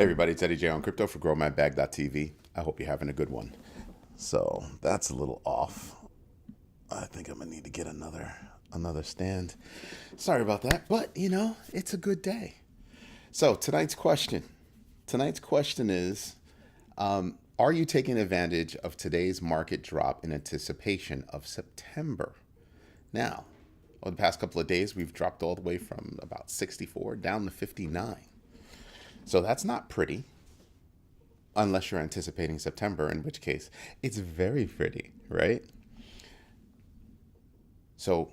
Hey everybody, it's Eddie J on crypto for growmybag.tv. I hope you're having a good one. So that's a little off. I think I'm gonna need to get another stand. Sorry about that, but it's a good day. So tonight's question. Tonight's question is, are you taking advantage of today's market drop in anticipation of September? Now, over the past couple of days, we've dropped all the way from about 64 down to 59. So that's not pretty, unless you're anticipating September, in which case it's very pretty, right? So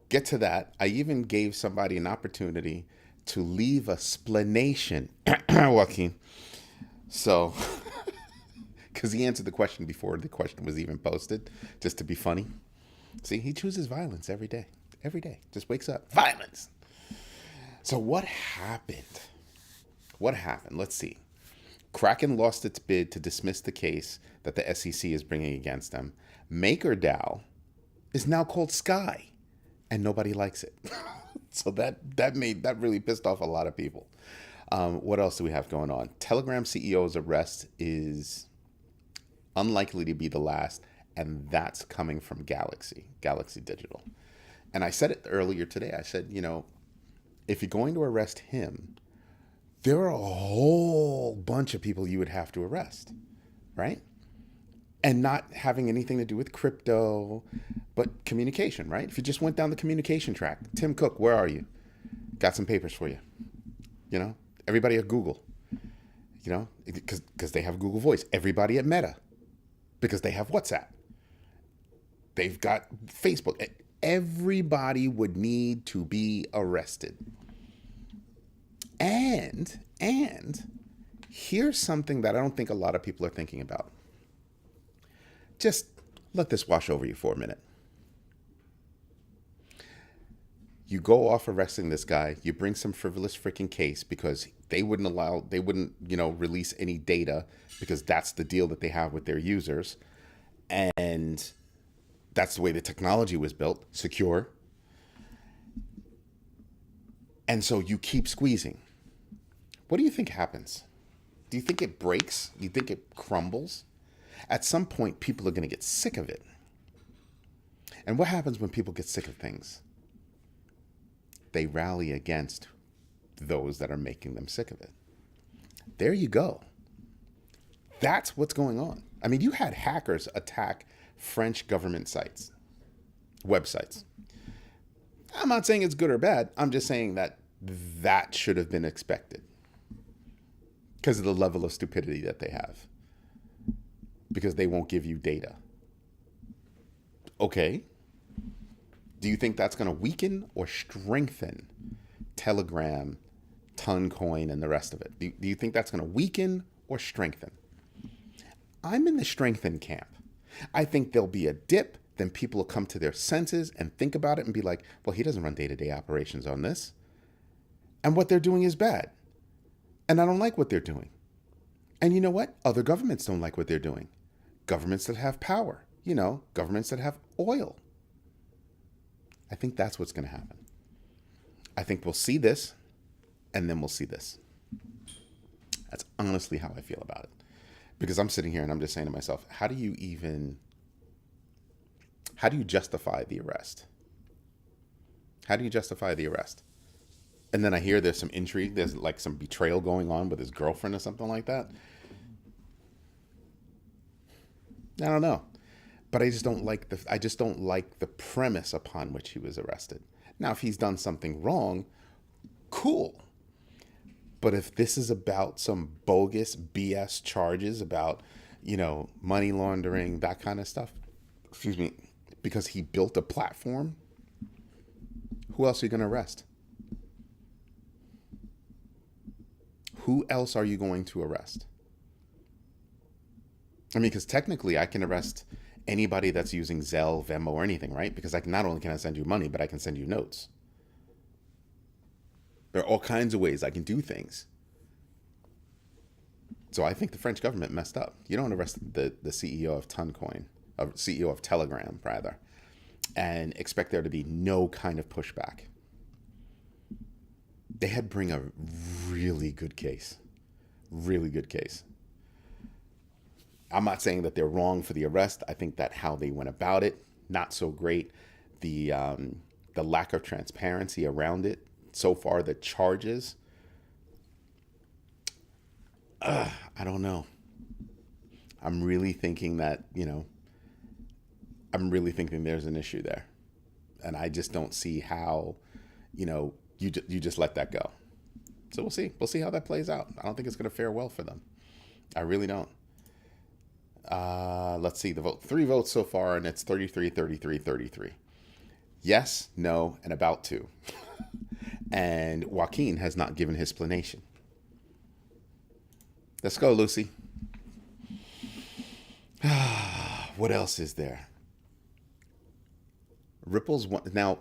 get to that. I even gave somebody an opportunity to leave a explanation, Joaquin. So, because he answered the question before the question was even posted, just to be funny. See, he chooses violence every day. Every day. Just wakes up. Violence. So what happened? What happened? Let's see. Kraken lost its bid to dismiss the case that the SEC is bringing against them. MakerDAO is now called Sky, and nobody likes it. So that really pissed off a lot of people. What else do we have going on? Telegram CEO's arrest is unlikely to be the last, and that's coming from Galaxy Digital. And I said it earlier today. I said, if you're going to arrest him, there are a whole bunch of people you would have to arrest, right? And not having anything to do with crypto, but communication, right? If you just went down the communication track, Tim Cook, where are you? Got some papers for you. Everybody at Google, because they have Google Voice. Everybody at Meta, because they have WhatsApp. They've got Facebook. Everybody would need to be arrested. And here's something that I don't think a lot of people are thinking about. Just let this wash over you for a minute. You go off arresting this guy, you bring some frivolous freaking case because they wouldn't release any data because that's the deal that they have with their users. And that's the way the technology was built, secure. And so you keep squeezing. What do you think happens? Do you think it breaks? Do you think it crumbles? At some point, people are going to get sick of it. And what happens when people get sick of things? They rally against those that are making them sick of it. There you go. That's what's going on. I mean, you had hackers attack French government websites. I'm not saying it's good or bad. I'm just saying that should have been expected because of the level of stupidity that they have. Because they won't give you data. Okay. Do you think that's going to weaken or strengthen Telegram, Toncoin, and the rest of it? Do you think that's going to weaken or strengthen? I'm in the strengthen camp. I think there'll be a dip, then people will come to their senses and think about it and be like, well, he doesn't run day-to-day operations on this. And what they're doing is bad. And I don't like what they're doing. And you know what? Other governments don't like what they're doing. Governments that have power, governments that have oil. I think that's what's going to happen. I think we'll see this, and then we'll see this. That's honestly how I feel about it. Because I'm sitting here and I'm just saying to myself, how do you justify the arrest? How do you justify the arrest? And then I hear there's some intrigue, there's like some betrayal going on with his girlfriend or something like that. I don't know. But I just don't like the premise upon which he was arrested. Now, if he's done something wrong, cool. But if this is about some bogus BS charges about, money laundering, that kind of stuff, because he built a platform, who else are you going to arrest? Who else are you going to arrest? I mean, because technically I can arrest anybody that's using Zelle, Venmo, or anything, right? Because not only can I send you money, but I can send you notes. There are all kinds of ways I can do things. So I think the French government messed up. You don't arrest the CEO of Toncoin, CEO of Telegram, rather, and expect there to be no kind of pushback. They had bring a really good case. Really good case. I'm not saying that they're wrong for the arrest. I think that how they went about it, not so great. The lack of transparency around it. So far, the charges, I don't know. I'm really thinking that, I'm really thinking there's an issue there. And I just don't see how, you just let that go. So we'll see. We'll see how that plays out. I don't think it's going to fare well for them. I really don't. Let's see the vote. 3 votes so far, and it's 33, 33, 33. Yes, no, and about to. And Joaquin has not given his explanation. Let's go, Lucy. What else is there? Ripple's one. Now,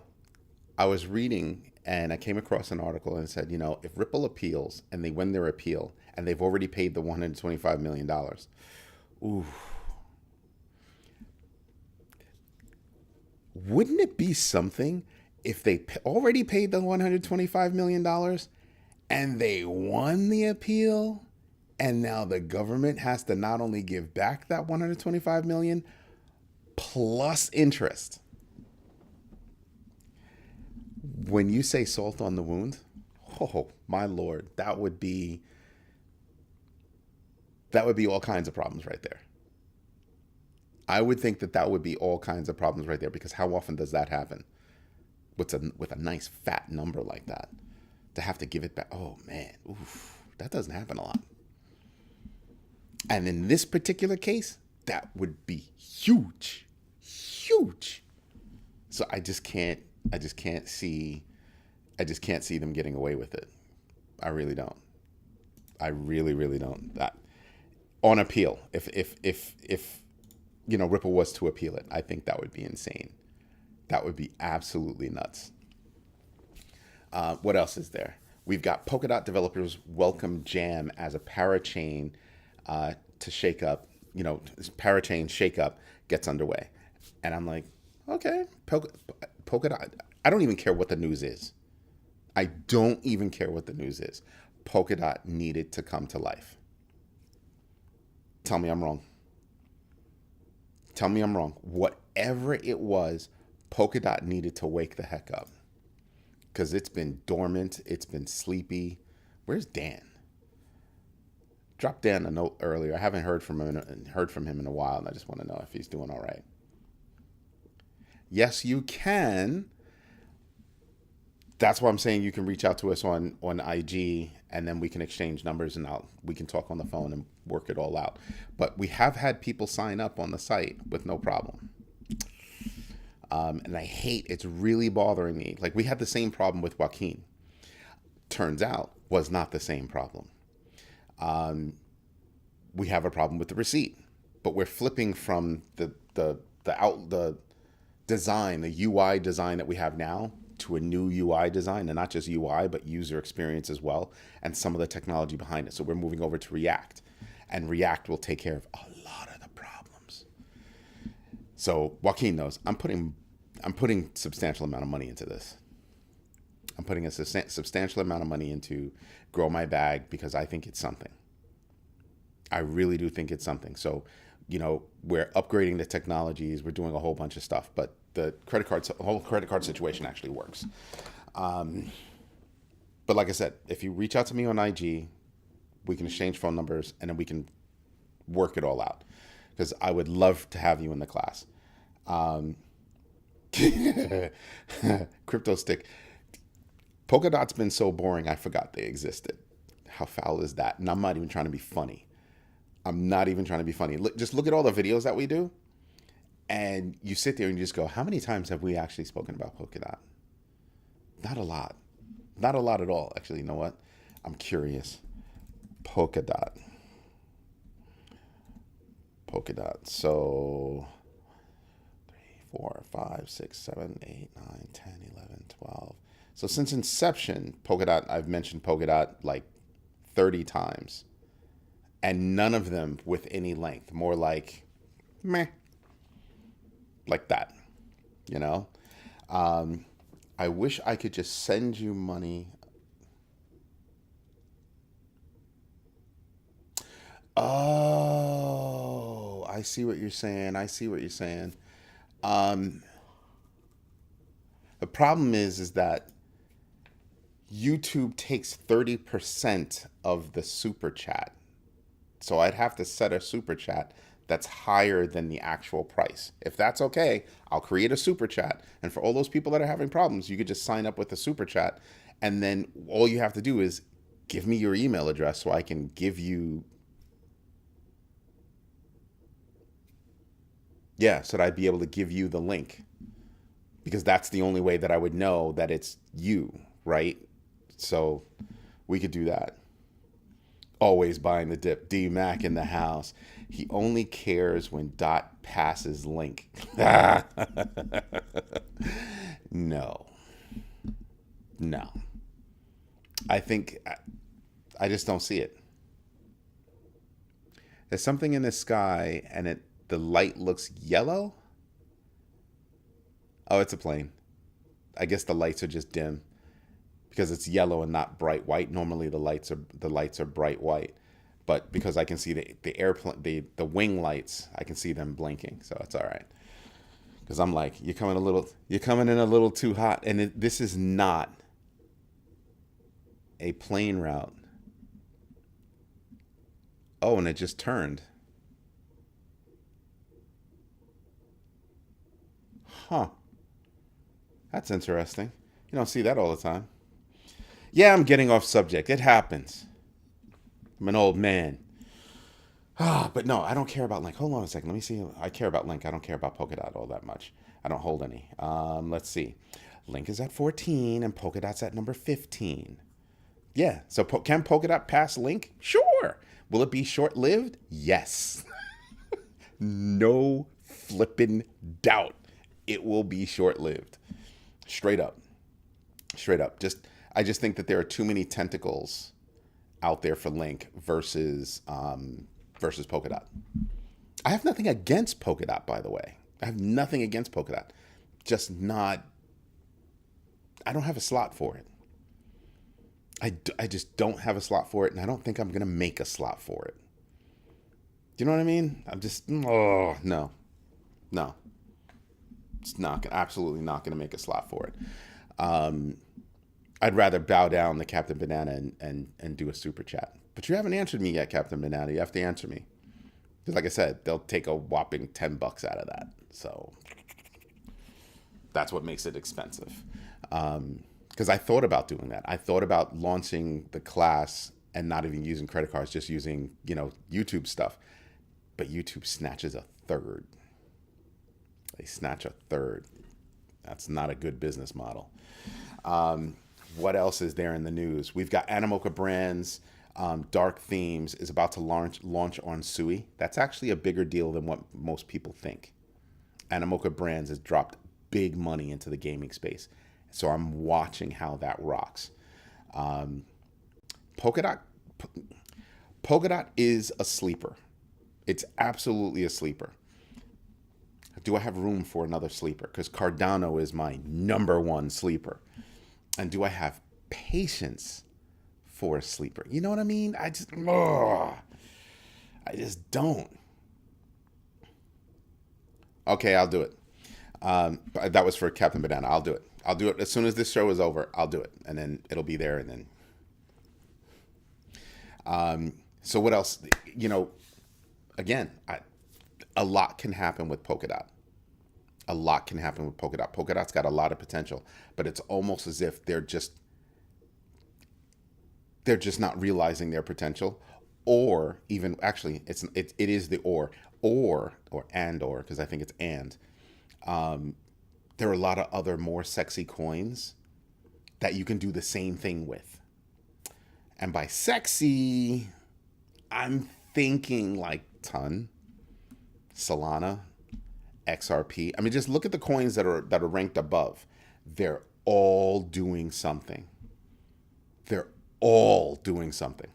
I was reading and I came across an article and it said, if Ripple appeals and they win their appeal and they've already paid the $125 million, ooh, wouldn't it be something if they already paid the $125 million and they won the appeal and now the government has to not only give back that $125 million plus interest? When you say salt on the wound, oh my Lord, that would be all kinds of problems right there. I would think that would be all kinds of problems right there, because how often does that happen with a nice fat number like that, to have to give it back? Oh man, oof, that doesn't happen a lot. And in this particular case, that would be huge. So I just can't see them getting away with it. I really don't. I really don't. That on appeal, if Ripple was to appeal it, I think that would be insane. That would be absolutely nuts. What else is there? We've got Polkadot developers welcome Jam as a parachain to shake up. Parachain shakeup gets underway, and I'm like, okay, Polkadot. I don't even care what the news is. I don't even care what the news is. Polkadot needed to come to life. Tell me I'm wrong. Tell me I'm wrong. Whatever it was, Polkadot needed to wake the heck up. Because it's been dormant. It's been sleepy. Where's Dan? Dropped Dan a note earlier. I haven't heard from him in a while, and I just want to know if he's doing all right. Yes, you can. That's why I'm saying you can reach out to us on IG, and then we can exchange numbers, and we can talk on the phone and work it all out. But we have had people sign up on the site with no problem. And it's really bothering me. Like, we had the same problem with Joaquin. Turns out was not the same problem. We have a problem with the receipt, but we're flipping from the design, the UI design that we have now, to a new UI design, and not just UI, but user experience as well, and some of the technology behind it. So we're moving over to React, and React will take care of a lot of the problems. So Joaquin knows I'm putting substantial amount of money into this. I'm putting a substantial amount of money into Grow My Bag, because I think it's something. I really do think it's something. So, we're upgrading the technologies. We're doing a whole bunch of stuff, but the whole credit card situation actually works. But like I said, if you reach out to me on IG, we can exchange phone numbers, and then we can work it all out, because I would love to have you in the class. Crypto Stick. Polkadot's been so boring, I forgot they existed. How foul is that? And I'm not even trying to be funny. Just look at all the videos that we do, and you sit there and you just go, how many times have we actually spoken about Polkadot? Not a lot. Not a lot at all. Actually, you know what? I'm curious. Polkadot. So 3, 4, 5, 6, 7, 8, 9, 10, 11, 12. So since inception, Polkadot, I've mentioned Polkadot like 30 times. And none of them with any length. More like, meh. Like that. I wish I could just send you money. Oh, I see what you're saying. I see what you're saying. Um, the problem is that YouTube takes 30% of the super chat. So I'd have to set a super chat that's higher than the actual price. If that's okay, I'll create a super chat. And for all those people that are having problems, you could just sign up with a super chat. And then all you have to do is give me your email address so I can give you, yeah, so that I'd be able to give you the link. Because that's the only way that I would know that it's you, right? So we could do that. Always buying the dip. D Mac in the house. He only cares when Dot passes link. No, no. I think I just don't see it. There's something in the sky, and the light looks yellow. Oh, it's a plane. I guess the lights are just dim because it's yellow and not bright white. Normally the lights are bright white, but because I can see the airplane the wing lights, I can see them blinking, so it's all right. Because I'm like, you're coming in a little too hot, and this is not a plane route. Oh, and it just turned. Huh. That's interesting. You don't see that all the time. Yeah, I'm getting off subject. It happens. I'm an old man. But no, I don't care about Link. Hold on a second. Let me see. I care about Link. I don't care about Polkadot all that much. I don't hold any. Let's see. Link is at 14 and Polkadot's at number 15. Yeah. So can Polkadot pass Link? Sure. Will it be short lived? Yes. No flippin' doubt. It will be short lived. Straight up. Straight up. I just think that there are too many tentacles out there for Link versus Polkadot. I have nothing against Polkadot, by the way. I have nothing against Polkadot. Just not. I don't have a slot for it. I just don't have a slot for it, and I don't think I'm gonna make a slot for it. Do you know what I mean? I'm just no. It's not absolutely not gonna make a slot for it. I'd rather bow down to Captain Banana and do a super chat. But you haven't answered me yet, Captain Banana. You have to answer me. Because like I said, they'll take a whopping $10 out of that. So that's what makes it expensive. Because I thought about doing that. I thought about launching the class and not even using credit cards, just using, YouTube stuff. But YouTube snatches a third. They snatch a third. That's not a good business model. What else is there in the news? We've got Animoca Brands. Dark Themes is about to launch on Sui. That's actually a bigger deal than what most people think. Animoca Brands has dropped big money into the gaming space. So I'm watching how that rocks. Polkadot is a sleeper. It's absolutely a sleeper. Do I have room for another sleeper? Because Cardano is my number one sleeper. And do I have patience for a sleeper? You know what I mean? I just don't. Okay, I'll do it. That was for Captain Banana. I'll do it. I'll do it as soon as this show is over. I'll do it, and then it'll be there. And then, so what else? Again, a lot can happen with Polkadot. A lot can happen with Polkadot. Polkadot's got a lot of potential, but it's almost as if they're just not realizing their potential, or even actually it is the or because I think it's and. There are a lot of other more sexy coins that you can do the same thing with. And by sexy, I'm thinking like Ton, Solana, XRP. I mean, just look at the coins that are ranked above. They're all doing something. They're all doing something.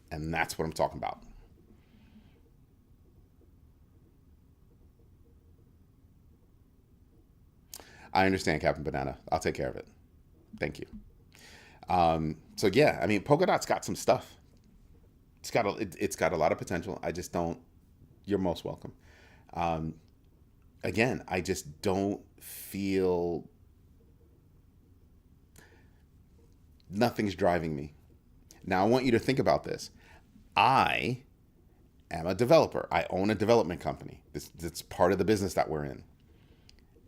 And that's what I'm talking about. I understand, Captain Banana. I'll take care of it. Thank you. So yeah, I mean, Polkadot's got some stuff. It's got a lot of potential. I just don't. You're most welcome. Um, Again, I just don't feel nothing's driving me. Now I want you to think about this. I am a developer. I own a development company. It's part of the business that we're in,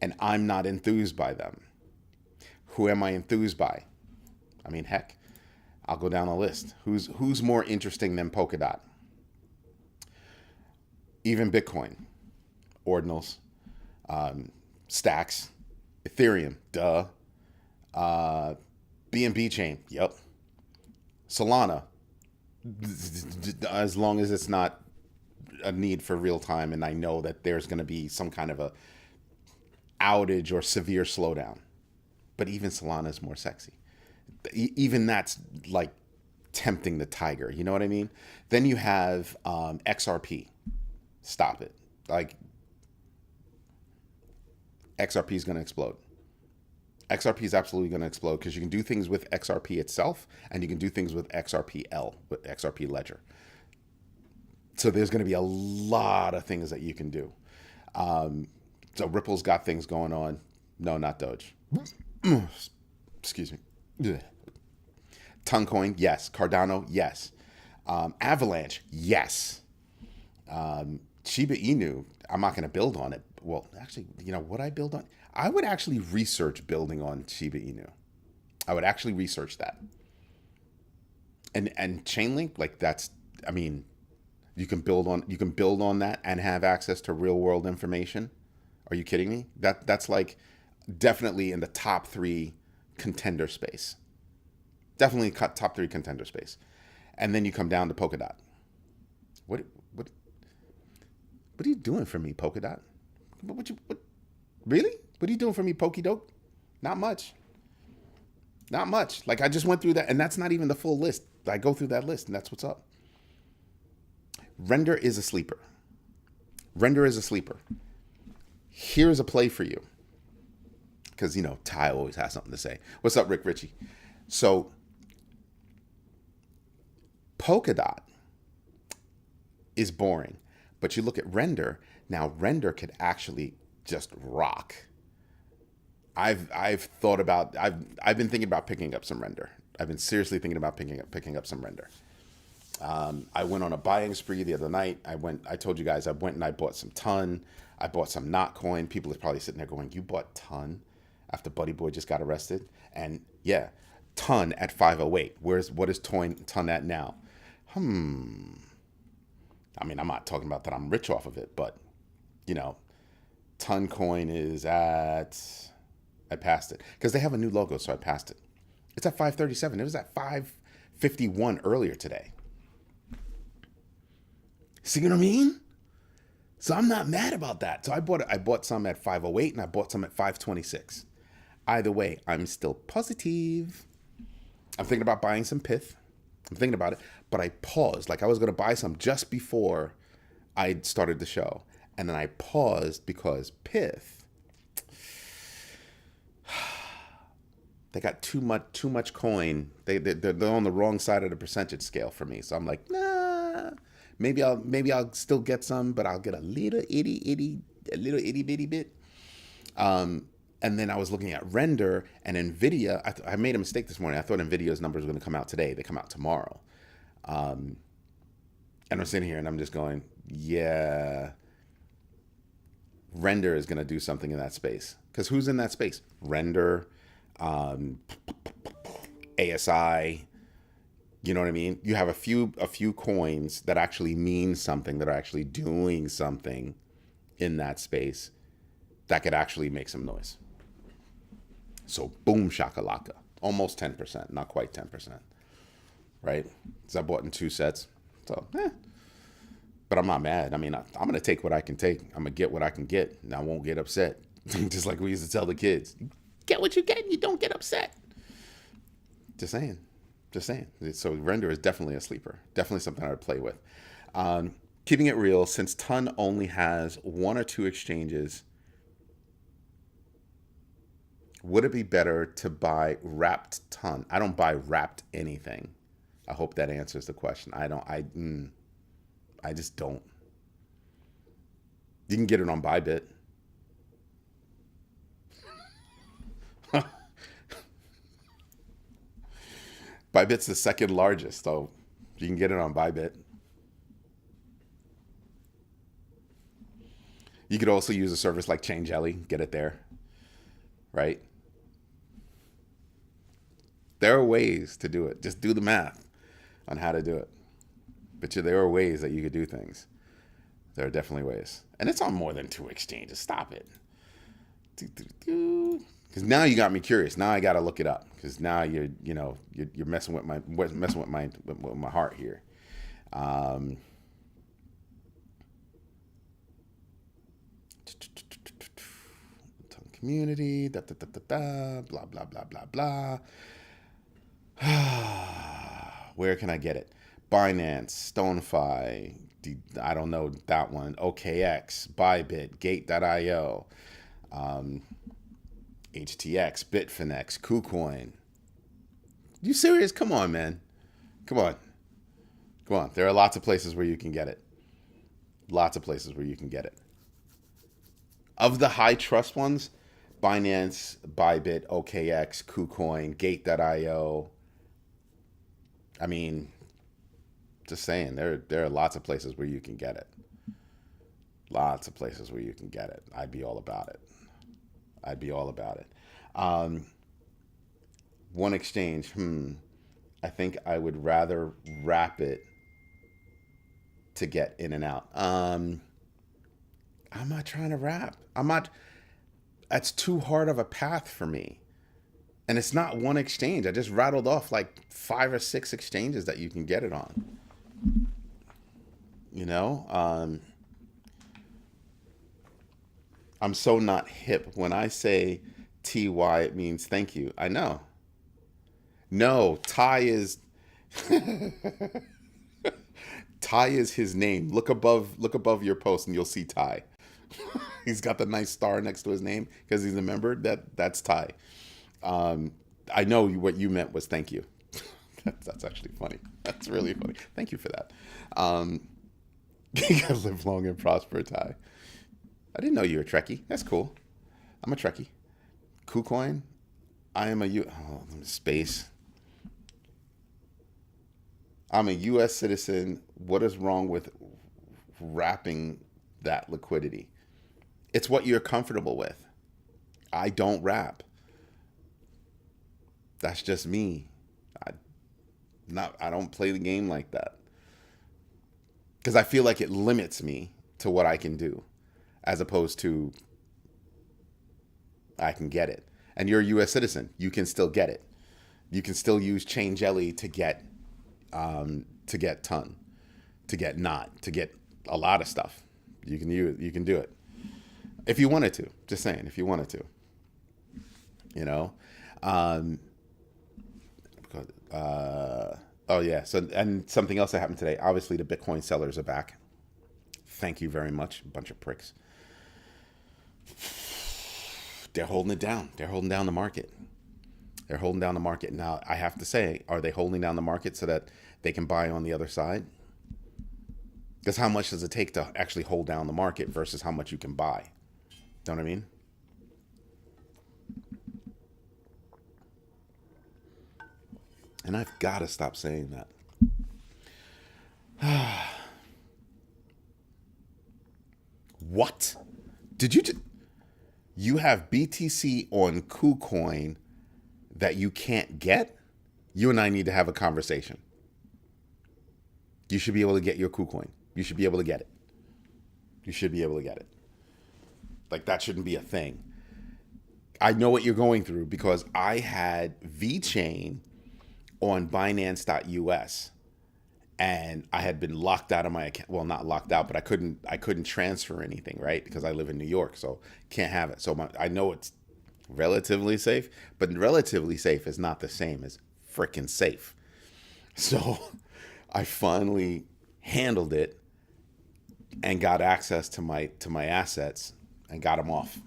and I'm not enthused by them. Who am I enthused by? I mean, heck, I'll go down a list. Who's more interesting than Polkadot? Even Bitcoin, ordinals, stacks, Ethereum, duh. BNB chain, yep. Solana, as long as it's not a need for real time, and I know that there's going to be some kind of a outage or severe slowdown. But even Solana is more sexy. Even that's like tempting the tiger. You know what I mean? Then you have XRP. Stop it. Like XRP is going to explode. XRP is absolutely going to explode because you can do things with XRP itself and you can do things with XRPL, with XRP Ledger. So there's going to be a lot of things that you can do. So Ripple's got things going on. No, not Doge. Excuse me. Toncoin, yes. Cardano, yes. Avalanche, yes. Shiba Inu, I'm not going to build on it. Well, actually, you know what I build on? I would actually research building on Shiba Inu. I would actually research that. And Chainlink, like that's, I mean, you can build on that and have access to real world information. Are you kidding me? That's like definitely in the top 3 contender space. Definitely top 3 contender space. And then you come down to Polkadot. What are you doing for me, Polkadot? Really? What are you doing for me, Pokedoke? Not much. Not much. Like I just went through that, and that's not even the full list. I go through that list, and that's what's up. Render is a sleeper. Render is a sleeper. Here's a play for you. Because, you know, Ty always has something to say. What's up, Rick Ritchie? So, Polkadot is boring. But you look at Render. Now, Render could actually just rock. I've been thinking about picking up some Render. I've been seriously thinking about picking up some Render. I went on a buying spree the other night. I told you guys I went and I bought some Ton. I bought some Notcoin. People are probably sitting there going, "You bought Ton after Buddy Boy just got arrested?" And yeah, Ton at 508. What is Ton at now? I mean, I'm not talking about that I'm rich off of it, but you know, Ton Coin is at. I passed it because they have a new logo, so I passed it. It's at 537. It was at 551 earlier today. See what I mean? So I'm not mad about that. So I bought some at 508 and I bought some at 526. Either way, I'm still positive. I'm thinking about buying some Pith. I'm thinking about it, but I paused. Like I was going to buy some just before I started the show. And then I paused because Pith, they got too much coin. They're on the wrong side of the percentage scale for me. So I'm like, nah. Maybe I'll still get some, but I'll get a little itty bitty bit. And then I was looking at Render and Nvidia. I made a mistake this morning. I thought Nvidia's numbers were going to come out today. They come out tomorrow. And I'm sitting here and I'm just going, yeah. Render is going to do something in that space. Because who's in that space? Render, ASI. You know what I mean? You have a few coins that actually mean something, that are actually doing something in that space that could actually make some noise. So boom shakalaka. Almost 10%, not quite 10%. Right? So I bought in 2 sets. So, But I'm not mad. I mean, I'm going to take what I can take. I'm going to get what I can get. And I won't get upset. Just like we used to tell the kids. Get what you get and you don't get upset. Just saying. So Render is definitely a sleeper. Definitely something I would play with. Keeping it real, since Ton only has 1 or 2 exchanges, would it be better to buy wrapped Ton? I don't buy wrapped anything. I hope that answers the question. I just don't. You can get it on Bybit. Bybit's the second largest, so you can get it on Bybit. You could also use a service like Chain Jelly, get it there, right? There are ways to do it. Just do the math on how to do it. But there are ways that you could do things. There are definitely ways. And it's on more than 2 exchanges. Stop it. Because now you got me curious. Now I got to look it up. Because now you're messing with my heart here. Community, blah blah blah blah blah. Where can I get it? Binance, StoneFi, I don't know that one. OKX, Bybit, Gate.io, HTX, Bitfinex, KuCoin. You serious? Come on, man. Come on. There are lots of places where you can get it. Lots of places where you can get it. Of the high trust ones, Binance, Bybit, OKX, KuCoin, Gate.io. I mean, just saying, there are lots of places where you can get it. Lots of places where you can get it. I'd be all about it. One exchange, I think I would rather wrap it to get in and out. I'm not trying to wrap. That's too hard of a path for me. And it's not one exchange. I just rattled off like 5 or 6 exchanges that you can get it on. I'm so not hip. When I say TY, it means thank you. I know. No, Ty is Ty is his name. Look above your post and you'll see Ty. He's got the nice star next to his name because he's a member. That's Ty. I know what you meant was thank you. That's actually funny. That's really funny. Thank you for that. You gotta live long and prosper, Ty. I didn't know you were a Trekkie. That's cool. I'm a Trekkie. KuCoin. I am space. I'm a U.S. citizen. What is wrong with wrapping that liquidity? It's what you're comfortable with. I don't wrap. That's just me. I don't play the game like that. Because I feel like it limits me to what I can do, as opposed to I can get it. And you're a U.S. citizen. You can still get it. You can still use Chain Jelly to get ton, to get not, to get a lot of stuff. You can do it if you wanted to. Just saying, if you wanted to. Oh yeah. So, and something else that happened today. Obviously, the Bitcoin sellers are back. Thank you very much. Bunch of pricks. They're holding it down. They're holding down the market. Now, I have to say, are they holding down the market so that they can buy on the other side? Because how much does it take to actually hold down the market versus how much you can buy? Know what I mean? And I've got to stop saying that. What? You have BTC on KuCoin that you can't get? You and I need to have a conversation. You should be able to get your KuCoin. You should be able to get it. Like, that shouldn't be a thing. I know what you're going through because I had VeChain on Binance.us, and I had been locked out of my account. Well, not locked out, but I couldn't transfer anything, right? Because I live in New York, so can't have it. So I know it's relatively safe, but relatively safe is not the same as freaking safe. So I finally handled it and got access to my assets and got them off.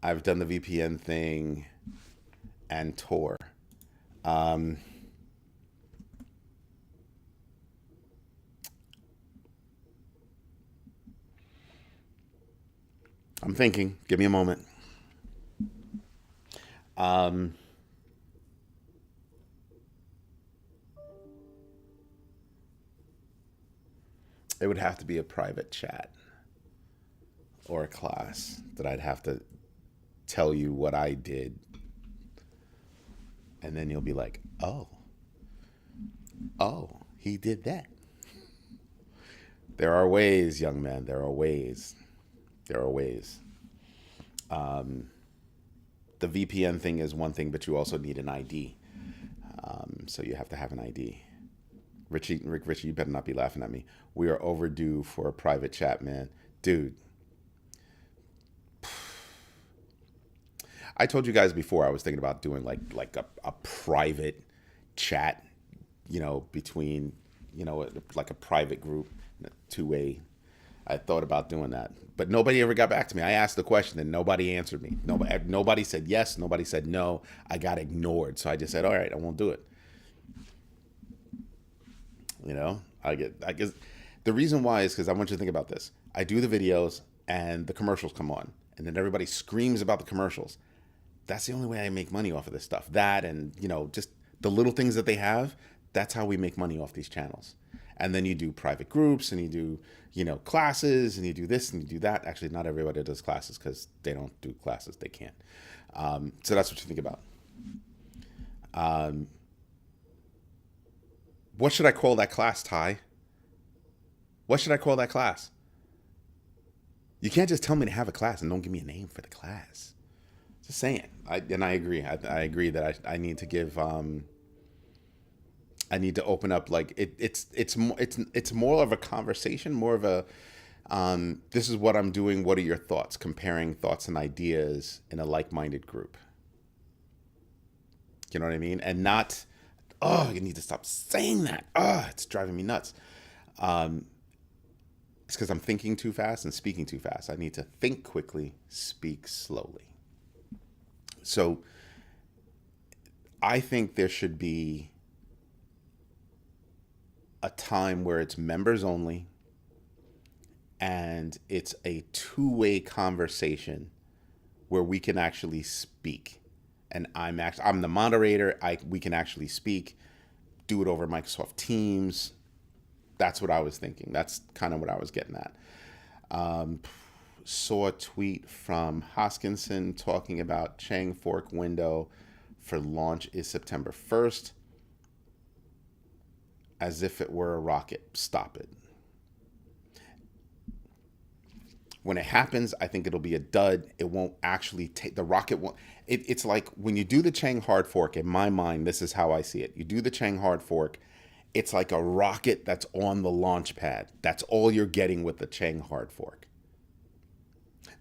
I've done the VPN thing and Tor. Um, I'm thinking. Give me a moment. Um, it would have to be a private chat or a class that I'd have to tell you what I did, and then you'll be like, oh, he did that. There are ways, young man. There are ways. There are ways. The VPN thing is one thing, but you also need an ID. So you have to have an ID. Richie, you better not be laughing at me. We are overdue for a private chat, man. Dude, I told you guys before I was thinking about doing like a private chat, between, like a private group, two-way. I thought about doing that, but nobody ever got back to me. I asked the question and nobody answered me. Nobody said yes. Nobody said no. I got ignored. So I just said, all right, I won't do it. I guess the reason why is because I want you to think about this. I do the videos and the commercials come on, and then everybody screams about the commercials. That's the only way I make money off of this stuff. That and, just the little things that they have, that's how we make money off these channels. And then you do private groups and you do, classes and you do this and you do that. Actually, not everybody does classes because they don't do classes. They can't. So that's what you think about. What should I call that class, Ty? What should I call that class? You can't just tell me to have a class and don't give me a name for the class. Just saying. I agree. I agree that I need to give. I need to open up like it's more of a conversation, more of a this is what I'm doing. What are your thoughts? Comparing thoughts and ideas in a like-minded group. You know what I mean? And not, oh, you need to stop saying that. Oh, it's driving me nuts. It's because I'm thinking too fast and speaking too fast. I need to think quickly, speak slowly. So I think there should be a time where it's members only and it's a two-way conversation where we can actually speak. And I'm the moderator. We can actually speak, do it over Microsoft Teams. That's what I was thinking. That's kind of what I was getting at. Saw a tweet from Hoskinson talking about Chang Fork window for launch is September 1st. As if it were a rocket. Stop it. When it happens, I think it'll be a dud. It won't actually take the rocket. It's like when you do the Chang hard fork, in my mind, this is how I see it. You do the Chang hard fork. It's like a rocket that's on the launch pad. That's all you're getting with the Chang hard fork.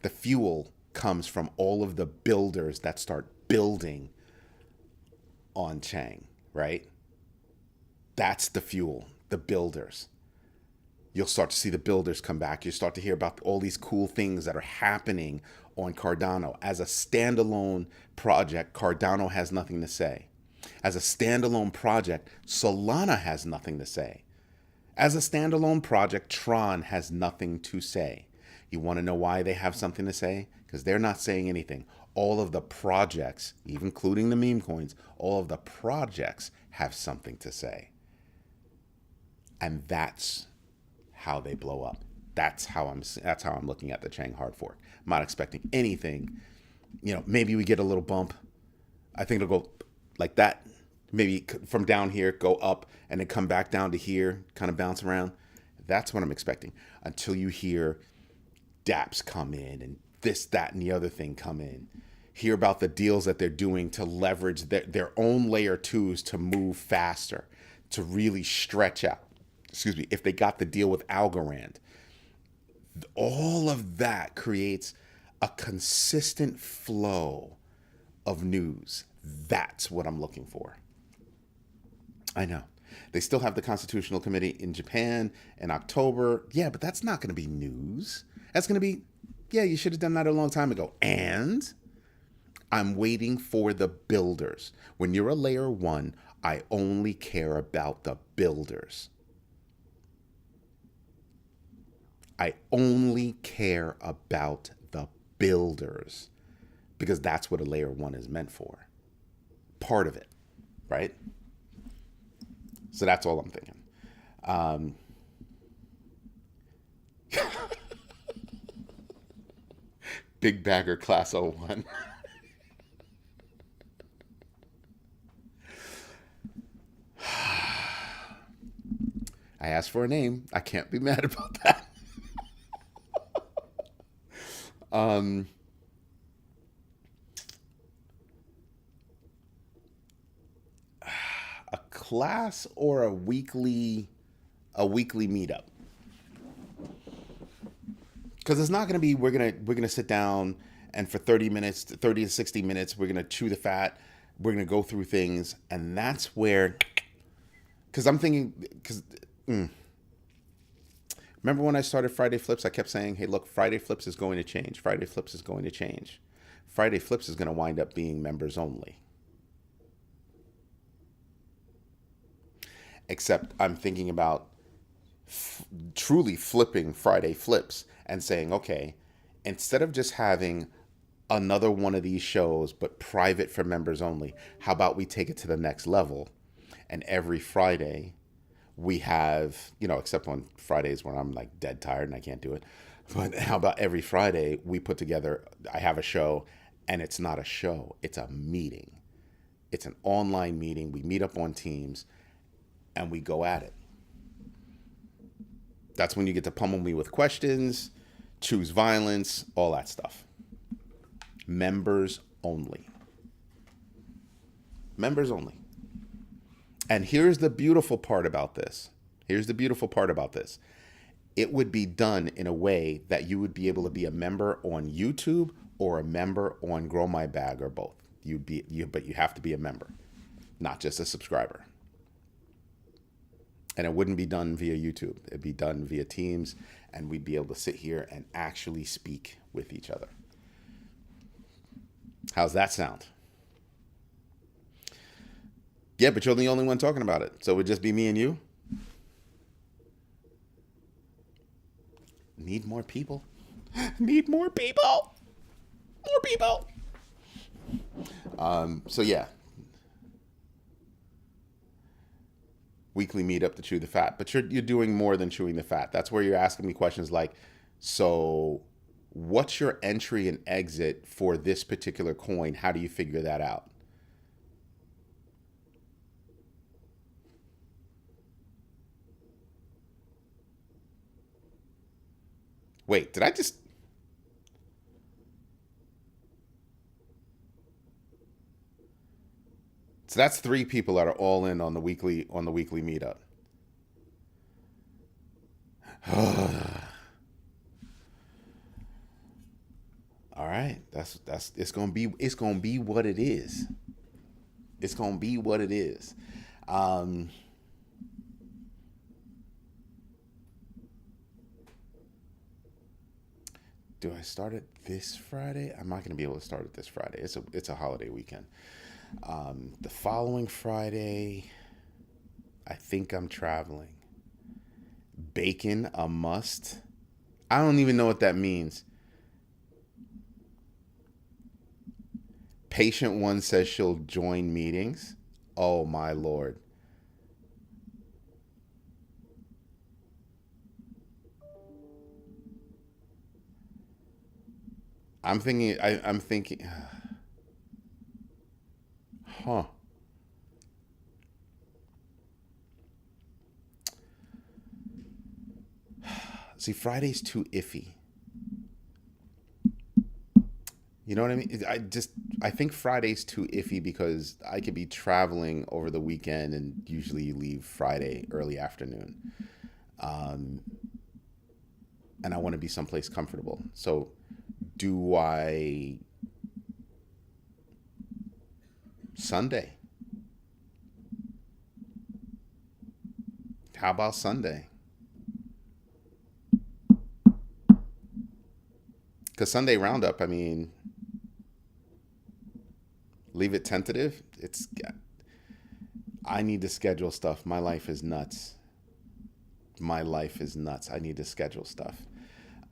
The fuel comes from all of the builders that start building on Chang, right? That's the fuel, the builders. You'll start to see the builders come back. You start to hear about all these cool things that are happening on Cardano. As a standalone project, Cardano has nothing to say. As a standalone project, Solana has nothing to say. As a standalone project, Tron has nothing to say. You want to know why they have something to say? Because they're not saying anything. All of the projects, even including the meme coins, all of the projects have something to say. And that's how they blow up. That's how I'm looking at the Chang hard fork. I'm not expecting anything. Maybe we get a little bump. I think it'll go like that. Maybe from down here, go up, and then come back down to here, kind of bounce around. That's what I'm expecting. Until you hear dApps come in and this, that, and the other thing come in. Hear about the deals that they're doing to leverage their own layer twos to move faster, to really stretch out. If they got the deal with Algorand. All of that creates a consistent flow of news. That's what I'm looking for. I know. They still have the Constitutional Committee in Japan in October. Yeah, but that's not going to be news. That's going to be, yeah, you should have done that a long time ago. And I'm waiting for the builders. When you're a layer one, I only care about the builders. I only care about the builders because that's what a layer one is meant for. Part of it, right? So that's all I'm thinking. Um, Big bagger class '01. I asked for a name. I can't be mad about that. Um, a class or a weekly meetup, because it's not going to be we're gonna sit down and for 30 minutes, 30 to 60 minutes, we're gonna chew the fat. We're gonna go through things, and that's where, because I'm thinking, because remember when I started Friday Flips, I kept saying, hey, look, Friday Flips is going to change. Friday Flips is going to change. Friday Flips is going to wind up being members only. Except I'm thinking about truly flipping Friday Flips and saying, okay, instead of just having another one of these shows, but private for members only, how about we take it to the next level? And every Friday, we have, except on Fridays when I'm like dead tired and I can't do it. But how about every Friday we put together, I have a show, and it's not a show, it's a meeting. It's an online meeting. We meet up on Teams and we go at it. That's when you get to pummel me with questions, choose violence, all that stuff. Members only. Members only. And here's the beautiful part about this. It would be done in a way that you would be able to be a member on YouTube or a member on Grow My Bag or both. But you have to be a member, not just a subscriber. And it wouldn't be done via YouTube. It'd be done via Teams, and we'd be able to sit here and actually speak with each other. How's that sound? Yeah, but you're the only one talking about it. So it would just be me and you? Need more people. Need more people. More people. So yeah. Weekly meetup to chew the fat. But you're doing more than chewing the fat. That's where you're asking me questions like, so what's your entry and exit for this particular coin? How do you figure that out? Wait, did I just... So that's 3 people that are all in on the weekly meetup. All right, that's it's gonna be what it is. It's gonna be what it is. Um, do I start it this Friday? I'm not gonna be able to start it this Friday. It's a holiday weekend. The following Friday, I think I'm traveling. Bacon a must. I don't even know what that means. Patient one says she'll join meetings. Oh my Lord. I'm thinking, huh. See, Friday's too iffy. You know what I mean? I think Friday's too iffy because I could be traveling over the weekend, and usually you leave Friday early afternoon. Um, and I want to be someplace comfortable. So do I Sunday? How about Sunday? Because Sunday roundup, I mean, Leave it tentative. I need to schedule stuff. My life is nuts. My life is nuts. I need to schedule stuff.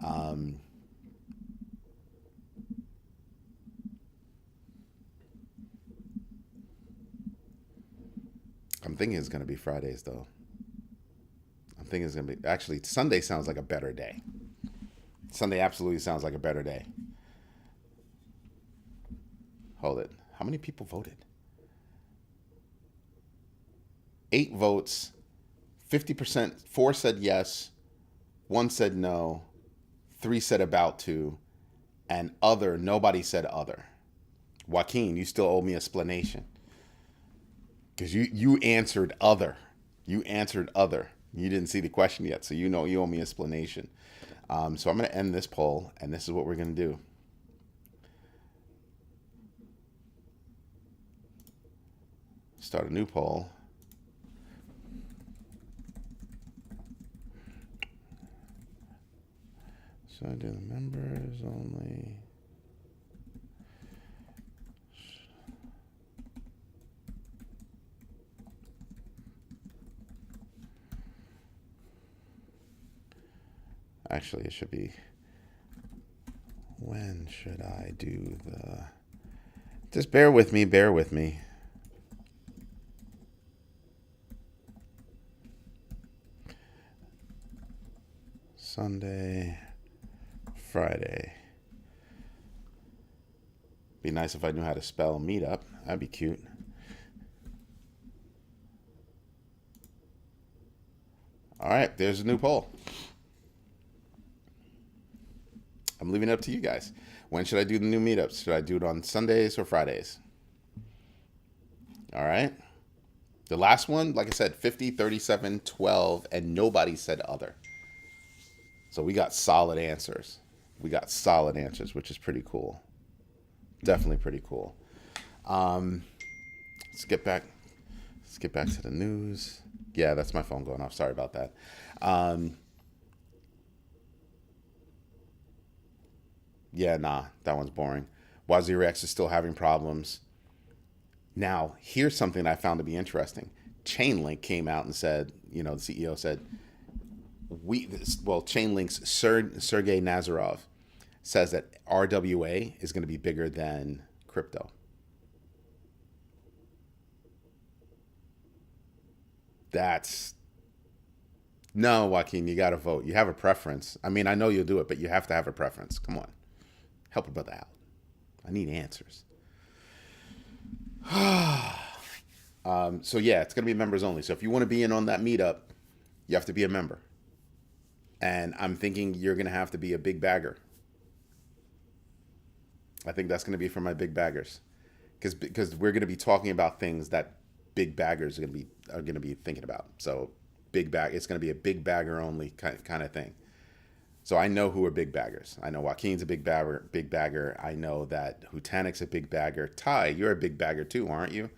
Um, I'm thinking it's going to be Fridays, though. I'm thinking it's going to be. Actually, Sunday sounds like a better day. Sunday absolutely sounds like a better day. Hold it. How many people voted? 8 votes. 50%. 4 said yes. 1 said no. 3 said about to. And other, nobody said other. Joaquin, you still owe me an explanation. Because you answered other. You answered other. You didn't see the question yet, so you know you owe me an explanation. So I'm going to end this poll, and this is what we're going to do. Start a new poll. So I do the members only. Actually, it should be, when should I do the, just bear with me, bear with me. Sunday, Friday. Be nice if I knew how to spell meetup. That'd be cute. All right, there's a new poll. I'm leaving it up to you guys. When should I do the new meetups? Should I do it on Sundays or Fridays? All right. The last one, like I said, 50, 37, 12, and nobody said other. So we got solid answers. We got solid answers, which is pretty cool. Definitely pretty cool. Let's get back to the news. Yeah, that's my phone going off. Sorry about that. Yeah, nah, that one's boring. Wazir X is still having problems. Now, here's something I found to be interesting. Chainlink came out and said, the CEO said, Chainlink's Sergey Nazarov says that RWA is going to be bigger than crypto. No, Joaquin, you got to vote. You have a preference. I mean, I know you'll do it, but you have to have a preference. Come on. Help a brother out. I need answers. So yeah, it's going to be members only. So if you want to be in on that meetup, you have to be a member. And I'm thinking you're going to have to be a big bagger. I think that's going to be for my big baggers. Because we're going to be talking about things that big baggers are going to be thinking about. So it's going to be a big bagger only kind of thing. So I know who are big baggers. I know Joaquin's a big bagger. I know that Hutanik's a big bagger. Ty, you're a big bagger too, aren't you?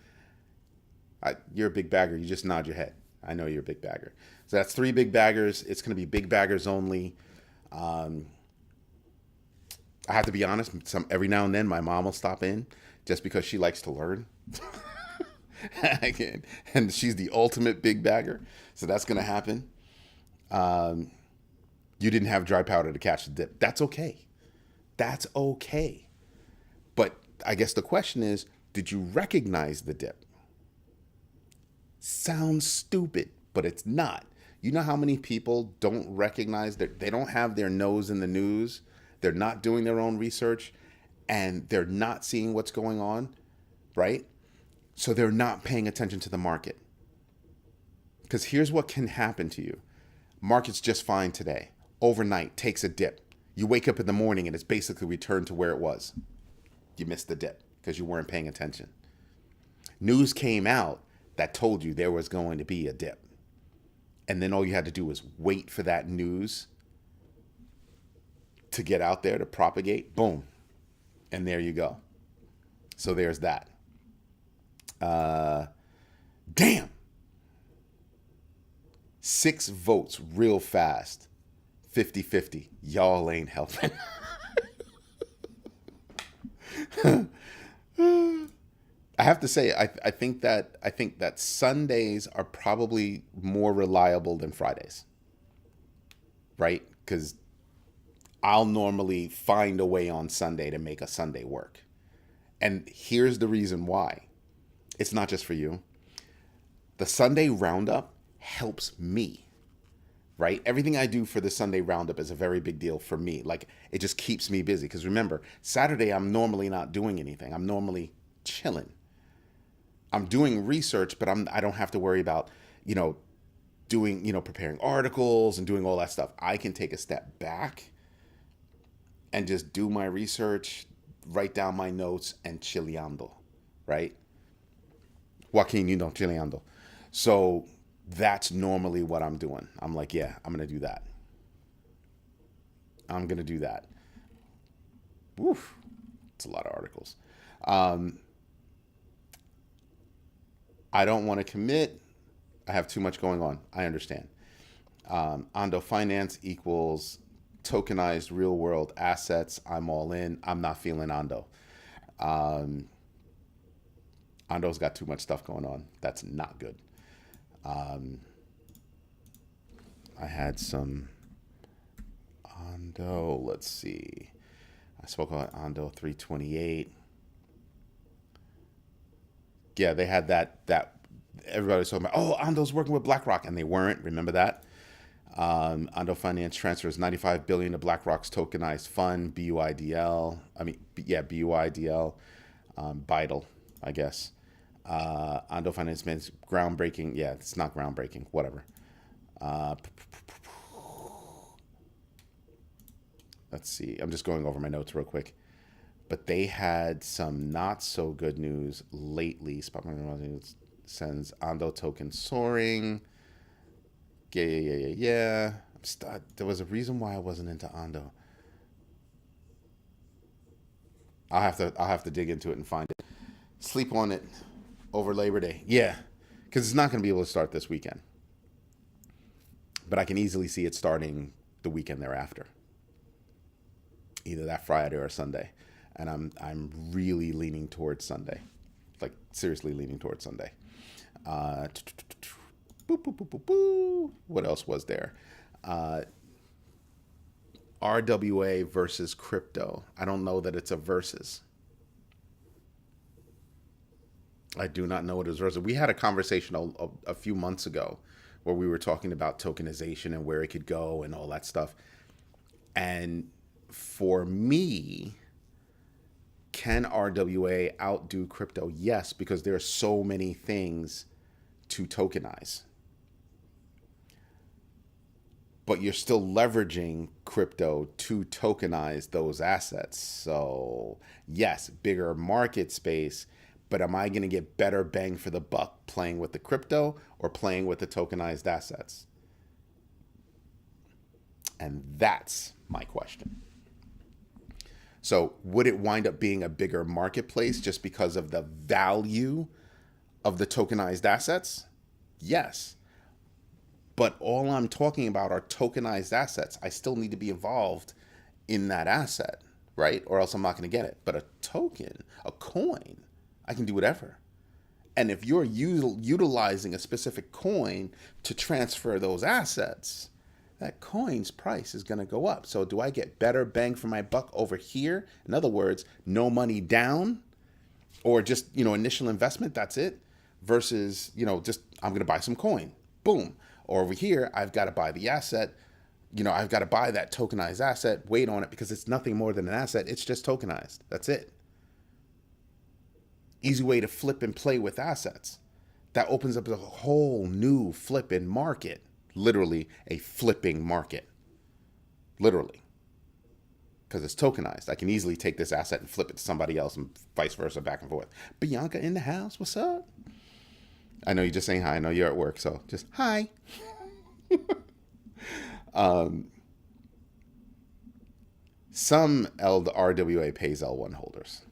You're a big bagger. You just nod your head. I know you're a big bagger. So that's 3 big baggers. It's going to be big baggers only. I have to be honest. Every now and then, my mom will stop in just because she likes to learn. And she's the ultimate big bagger. So that's going to happen. You didn't have dry powder to catch the dip. That's okay. That's okay. But I guess the question is, did you recognize the dip? Sounds stupid, but it's not. You know how many people don't recognize that they don't have their nose in the news? They're not doing their own research and they're not seeing what's going on, right? So they're not paying attention to the market. Because here's what can happen to you. Market's just fine today. Overnight, takes a dip. You wake up in the morning and it's basically returned to where it was. You missed the dip because you weren't paying attention. News came out that told you there was going to be a dip. And then all you had to do was wait for that news to get out there to propagate. Boom. And there you go. So there's that. Damn. 6 votes real fast. 50-50. Y'all ain't helping. have to say, I think that Sundays are probably more reliable than Fridays, right? Because I'll normally find a way on Sunday to make a Sunday work. And here's the reason why. It's not just for you. The Sunday roundup helps me, right? Everything I do for the Sunday roundup is a very big deal for me. Like, it just keeps me busy. Because remember, Saturday, I'm normally not doing anything. I'm normally chilling. I'm doing research, but I don't have to worry about, doing, preparing articles and doing all that stuff. I can take a step back and just do my research, write down my notes, and chileando, right? Joaquin, chileando. So that's normally what I'm doing. I'm like, yeah, I'm going to do that. I'm going to do that. Woof. It's a lot of articles. I don't want to commit. I have too much going on. I understand. Ando Finance equals tokenized real world assets. I'm all in. I'm not feeling Ando. Ando's got too much stuff going on. That's not good. I had some Ando. Let's see. I spoke about Ando 328. Yeah, they had that everybody was talking about, oh, Ando's working with BlackRock, and they weren't. Remember that? Ando Finance transfers $95 billion to BlackRock's tokenized fund, BUIDL. BUIDL, BIDL, I guess. Ando Finance makes groundbreaking. Yeah, it's not groundbreaking. Whatever. Let's see. I'm just going over my notes real quick. But they had some not so good news lately. Spot sends Ando token soaring. Yeah. There was a reason why I wasn't into Ando. I'll have to dig into it and find it. Sleep on it over Labor Day. Yeah, because it's not going to be able to start this weekend. But I can easily see it starting the weekend thereafter, either that Friday or Sunday. And I'm really leaning towards Sunday, like seriously leaning towards Sunday. What else was there? RWA versus crypto. I don't know that it's a versus. I do not know what it is versus. We had a conversation a few months ago where we were talking about tokenization and where it could go and all that stuff. And for me, can RWA outdo crypto? Yes, because there are so many things to tokenize. But you're still leveraging crypto to tokenize those assets. So yes, bigger market space, but am I going to get better bang for the buck playing with the crypto or playing with the tokenized assets? And that's my question. So would it wind up being a bigger marketplace just because of the value of the tokenized assets? Yes. But all I'm talking about are tokenized assets. I still need to be involved in that asset, right? Or else I'm not going to get it. But a token, a coin, I can do whatever. And if you're utilizing a specific coin to transfer those assets, that coin's price is going to go up. So do I get better bang for my buck over here? In other words, no money down or just, initial investment, that's it, versus, just I'm going to buy some coin. Boom. Or over here, I've got to buy the asset. I've got to buy that tokenized asset, wait on it because it's nothing more than an asset. It's just tokenized. That's it. Easy way to flip and play with assets. That opens up a whole new flipping market. Literally a flipping market. Literally. Because it's tokenized. I can easily take this asset and flip it to somebody else and vice versa, back and forth. Bianca in the house. What's up? I know you're just saying hi. I know you're at work, so just hi. Some RWA pays L1 holders,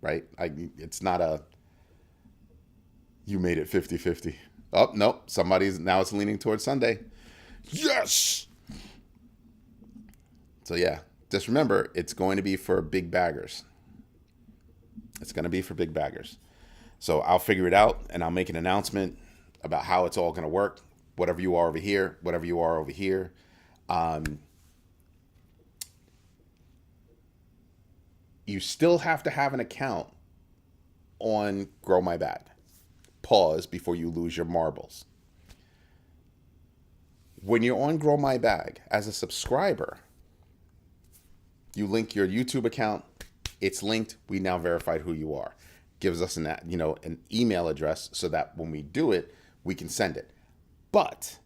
right? It's not you made it 50-50. Oh, nope. Now it's leaning towards Sunday. Yes! So yeah, just remember, it's going to be for big baggers. It's going to be for big baggers. So I'll figure it out and I'll make an announcement about how it's all going to work. Whatever you are over here, whatever you are over here. You still have to have an account on Grow My Bag. Pause before you lose your marbles. When you're on Grow My Bag as a subscriber, you link your YouTube account. It's linked. We now verified who you are. Gives us an email address so that when we do it, we can send it. But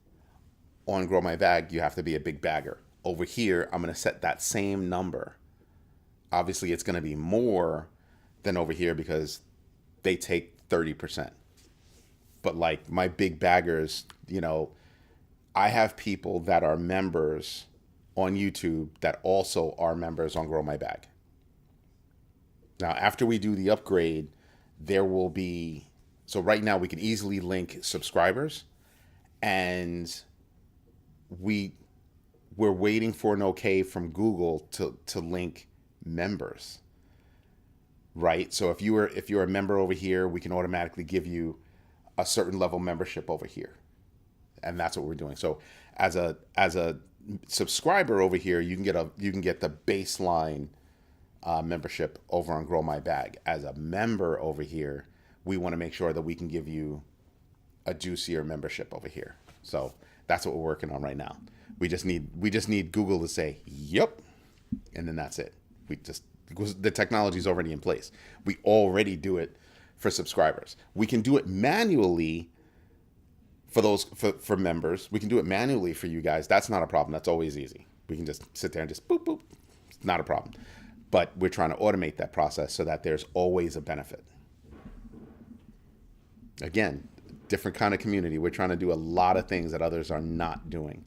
on Grow My Bag, you have to be a big bagger. Over here, I'm going to set that same number. Obviously, it's going to be more than over here because they take 30%. But like my big baggers, I have people that are members on YouTube that also are members on Grow My Bag. Now, after we do the upgrade, there will be, so right now we can easily link subscribers, and we're waiting for an okay from Google to link members. Right? So if you're a member over here, we can automatically give you a certain level membership over here. And that's what we're doing. So as a subscriber over here, you can get the baseline membership over on Grow My Bag. As a member over here, we want to make sure that we can give you a juicier membership over here. So that's what we're working on right now. We just need Google to say yep, and then that's it. The technology is already in place. We already do it for subscribers. We can do it manually for members. We can do it manually for you guys. That's not a problem. That's always easy. We can just sit there and just boop boop. It's not a problem. But we're trying to automate that process so that there's always a benefit. Again, different kind of community. We're trying to do a lot of things that others are not doing.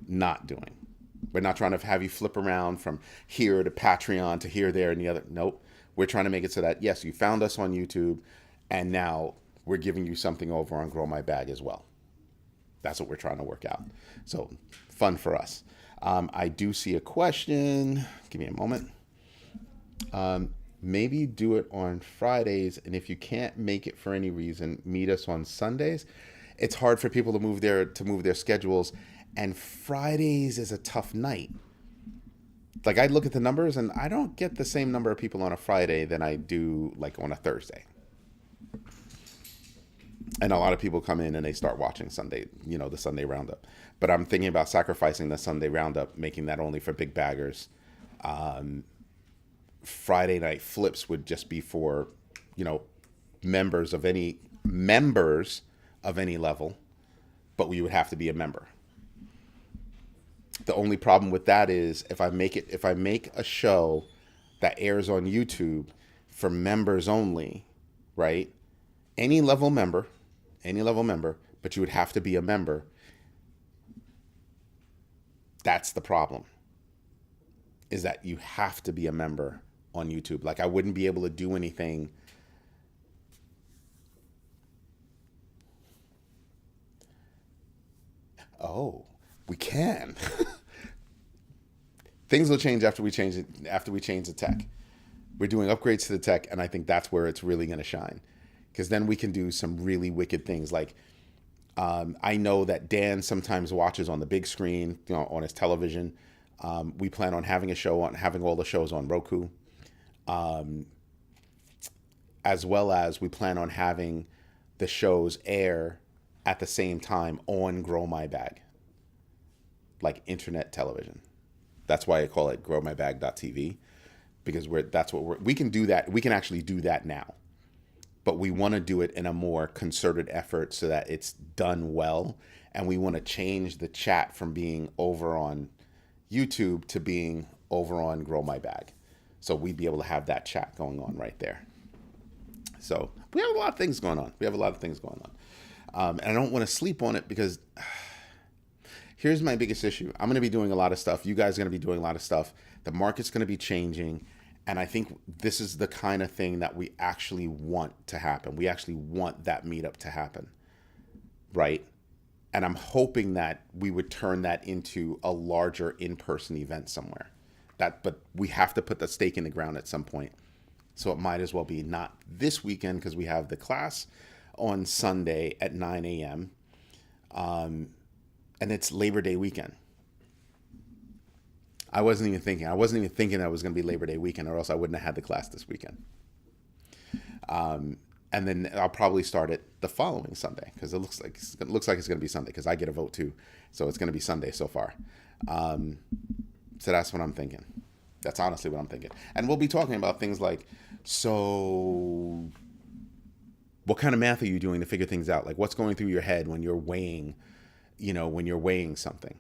We're not trying to have you flip around from here to Patreon to here, there, and the other. Nope. We're trying to make it so that, yes, you found us on YouTube, and now we're giving you something over on Grow My Bag as well. That's what we're trying to work out. So fun for us. I do see a question. Give me a moment. Maybe do it on Fridays, and if you can't make it for any reason, meet us on Sundays. It's hard for people to move their schedules, and Fridays is a tough night. Like, I look at the numbers, and I don't get the same number of people on a Friday than I do like on a Thursday. And a lot of people come in and they start watching Sunday, the Sunday Roundup. But I'm thinking about sacrificing the Sunday Roundup, making that only for big baggers. Friday night flips would just be for, members of any level, but we would have to be a member. The only problem with that is if I make a show that airs on YouTube for members only, right? Any level member, but you would have to be a member. That's the problem. Is that you have to be a member on YouTube. Like, I wouldn't be able to do anything. Oh, we can. Things will change after we change it. After we change the tech, we're doing upgrades to the tech, and I think that's where it's really going to shine. Because then we can do some really wicked things. Like, I know that Dan sometimes watches on the big screen, on his television. We plan on having all the shows on Roku, as well as we plan on having the shows air at the same time on Grow My Bag, like internet television. That's why I call it growmybag.tv, because we can do that. We can actually do that now. But we want to do it in a more concerted effort so that it's done well. And we want to change the chat from being over on YouTube to being over on Grow My Bag. So we'd be able to have that chat going on right there. So we have a lot of things going on. And I don't want to sleep on it because here's my biggest issue. I'm going to be doing a lot of stuff. You guys are going to be doing a lot of stuff. The market's going to be changing. And I think this is the kind of thing that we actually want to happen. We actually want that meetup to happen, right? And I'm hoping that we would turn that into a larger in-person event somewhere. But we have to put the stake in the ground at some point So it might as well be not this weekend because we have the class on Sunday at 9 a.m. And it's Labor Day weekend. I wasn't even thinking that it was going to be Labor Day weekend, or else I wouldn't have had the class this weekend. And then I'll probably start it the following Sunday because it looks like it's going to be Sunday because I get a vote too. So it's going to be Sunday so far. So that's what I'm thinking. That's honestly what I'm thinking. And we'll be talking about things like, so what kind of math are you doing to figure things out? Like what's going through your head when you're weighing, something?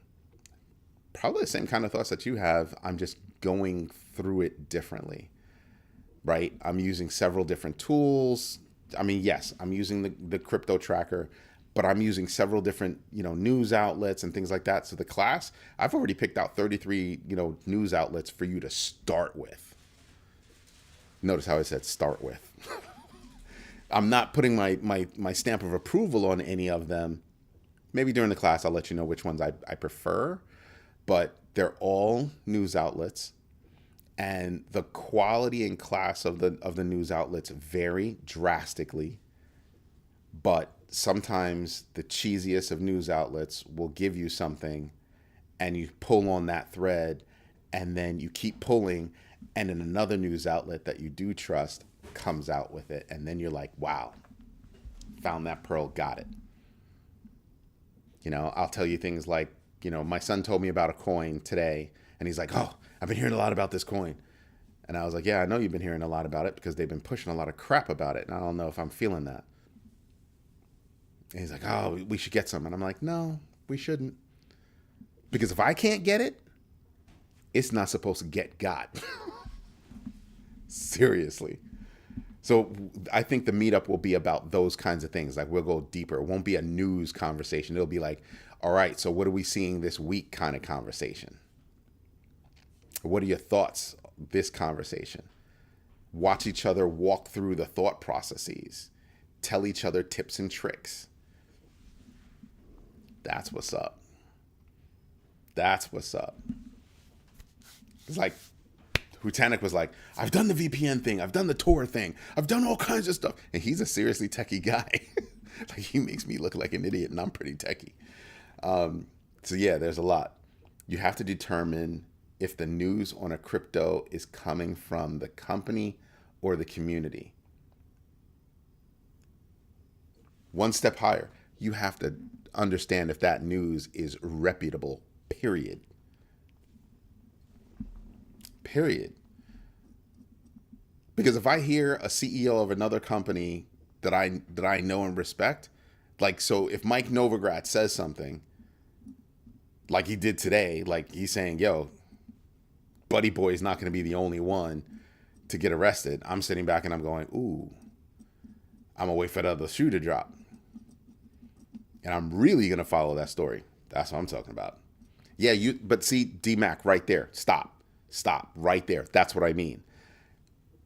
Probably the same kind of thoughts that you have. I'm just going through it differently, right? I'm using several different tools. I mean, yes, I'm using the crypto tracker, but I'm using several different, news outlets and things like that. So the class, I've already picked out 33, news outlets for you to start with. Notice how I said start with. I'm not putting my stamp of approval on any of them. Maybe during the class, I'll let you know which ones I prefer, but they're all news outlets. And the quality and class of the news outlets vary drastically, but sometimes the cheesiest of news outlets will give you something and you pull on that thread and then you keep pulling, and then another news outlet that you do trust comes out with it, and then you're like, wow, found that pearl, got it. I'll tell you things like, my son told me about a coin today and he's like, oh, I've been hearing a lot about this coin. And I was like, yeah, I know you've been hearing a lot about it because they've been pushing a lot of crap about it. And I don't know if I'm feeling that. And he's like, oh, we should get some. And I'm like, no, we shouldn't. Because if I can't get it, it's not supposed to get got. Seriously. So I think the meetup will be about those kinds of things. Like we'll go deeper. It won't be a news conversation. It'll be like, all right, so what are we seeing this week kind of conversation? What are your thoughts this conversation? Watch each other walk through the thought processes. Tell each other tips and tricks. That's what's up. That's what's up. It's like, Hutanik was like, I've done the VPN thing. I've done the Tor thing. I've done all kinds of stuff. And he's a seriously techie guy. Like he makes me look like an idiot and I'm pretty techie. So yeah, there's a lot. You have to determine if the news on a crypto is coming from the company or the community. One step higher, you have to understand if that news is reputable, period. Period. Because if I hear a CEO of another company that I know and respect, like, so if Mike Novogratz says something, like he did today, like he's saying, yo, Buddy Boy is not going to be the only one to get arrested. I'm sitting back and I'm going, ooh, I'm going to wait for the other shoe to drop. And I'm really going to follow that story. That's what I'm talking about. Yeah, but see, D-Mac right there. Stop right there. That's what I mean.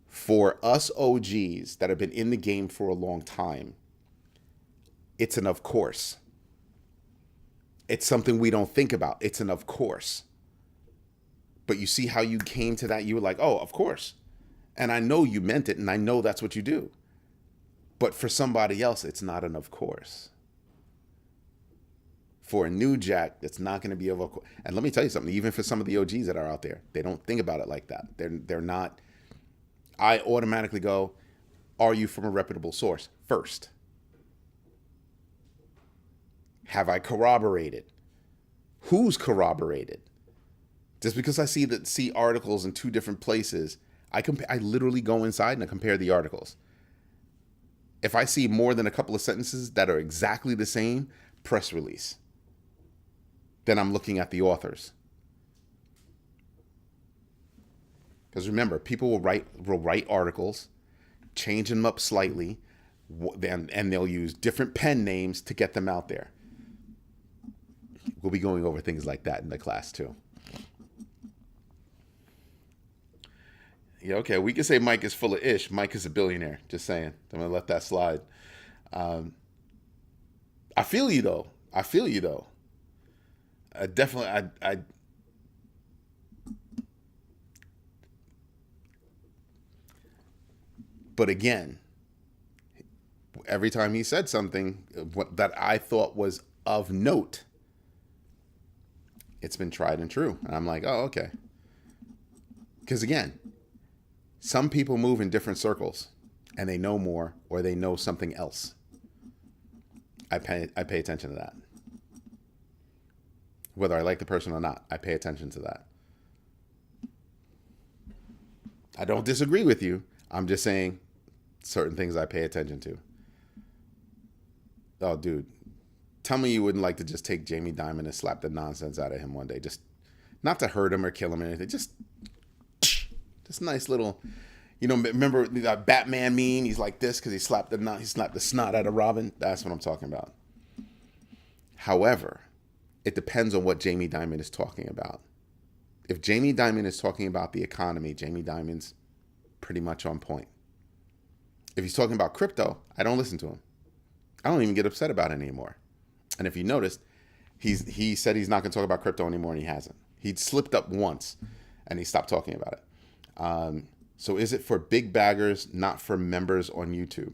For us OGs that have been in the game for a long time, it's an of course. It's something we don't think about. It's an of course. But you see how you came to that? You were like, oh, of course. And I know you meant it, and I know that's what you do. But for somebody else, it's not an of course. For a new jack, it's not going to be of course. And let me tell you something, even for some of the OGs that are out there, they don't think about it like that. They're not. I automatically go, are you from a reputable source first? Have I corroborated? Who's corroborated? Just because I see articles in two different places, I literally go inside and I compare the articles. If I see more than a couple of sentences that are exactly the same, press release. Then I'm looking at the authors. Because remember, people will write articles, change them up slightly, and they'll use different pen names to get them out there. We'll be going over things like that in the class too. Yeah, okay, we can say Mike is full of ish. Mike is a billionaire. Just saying. I'm going to let that slide. I feel you, though. Definitely, But again, every time he said something that I thought was of note, it's been tried and true. And I'm like, oh, okay. Because again, some people move in different circles and they know more or they know something else. I pay attention to that. Whether I like the person or not, I pay attention to that. I don't disagree with you. I'm just saying certain things I pay attention to. Oh, dude. Tell me you wouldn't like to just take Jamie Dimon and slap the nonsense out of him one day. Just not to hurt him or kill him or anything. Just nice little, remember the Batman meme? He's like this because he slapped the snot out of Robin. That's what I'm talking about. However, it depends on what Jamie Dimon is talking about. If Jamie Dimon is talking about the economy, Jamie Dimon's pretty much on point. If he's talking about crypto, I don't listen to him. I don't even get upset about it anymore. And if you noticed, he said he's not going to talk about crypto anymore, and he hasn't. He'd slipped up once, and he stopped talking about it. So is it for big baggers, not for members on YouTube?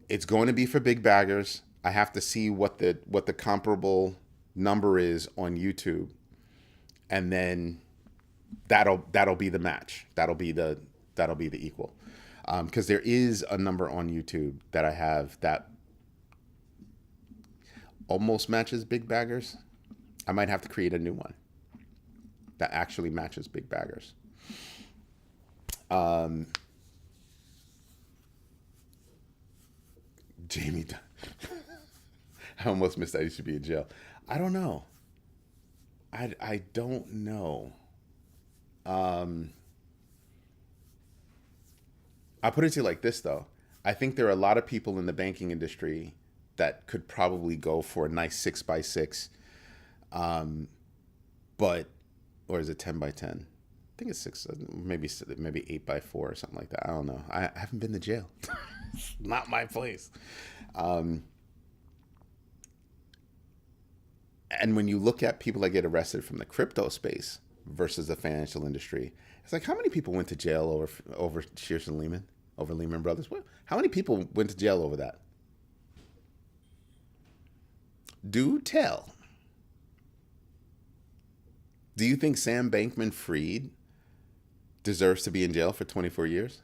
It's going to be for big baggers. I have to see what the comparable number is on YouTube, and then that'll be the match. That'll be the equal. Because there is a number on YouTube that I have that almost matches big baggers. I might have to create a new one that actually matches big baggers. Jamie, I almost missed that he should be in jail. I don't know. I don't know. I'll put it to you like this, though. I think there are a lot of people in the banking industry that could probably go for a nice 6x6, or is it 10x10? I think it's 6, maybe 8x4 or something like that. I don't know. I haven't been to jail. Not my place. And when you look at people that get arrested from the crypto space versus the financial industry, it's like, how many people went to jail over Shears and Lehman, over Lehman Brothers? How many people went to jail over that? Do tell. Do you think Sam Bankman-Fried deserves to be in jail for 24 years?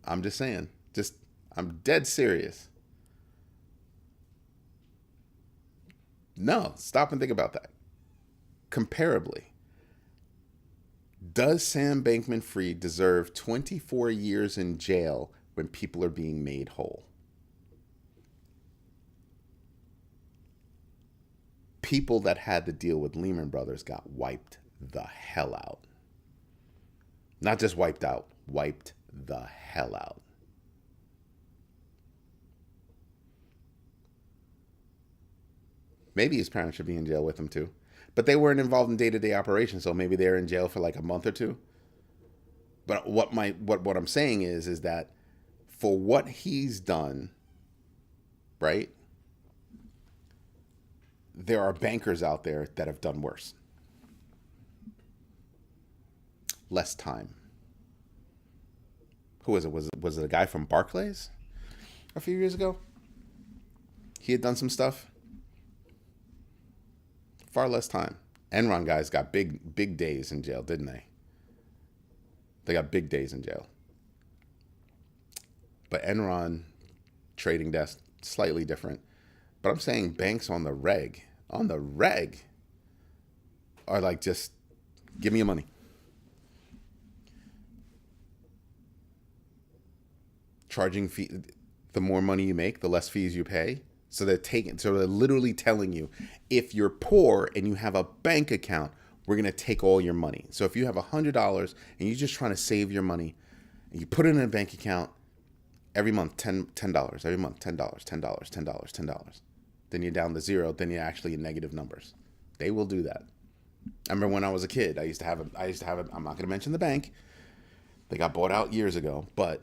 I'm just saying. I'm dead serious. No, stop and think about that. Comparably, does Sam Bankman-Fried deserve 24 years in jail when people are being made whole? People that had to deal with Lehman Brothers got wiped the hell out. Not just wiped out, wiped the hell out. Maybe his parents should be in jail with him too. But they weren't involved in day-to-day operations, so maybe they're in jail for like a month or two. But what I'm saying is that for what he's done, right? There are bankers out there that have done worse. Less time. Who was it? Was it a guy from Barclays a few years ago? He had done some stuff. Far less time. Enron guys got big days in jail, didn't they? They got big days in jail. But Enron trading desk, slightly different. But I'm saying banks on the reg, are like, just give me your money. Charging fee, the more money you make, the less fees you pay. So they're literally telling you, if you're poor and you have a bank account, we're going to take all your money. So if you have $100 and you're just trying to save your money, and you put it in a bank account every month, $10, every month, $10. Then you're down to zero. Then you're actually in negative numbers. They will do that. I remember when I was a kid, I used to have it. I'm not going to mention the bank. They got bought out years ago, but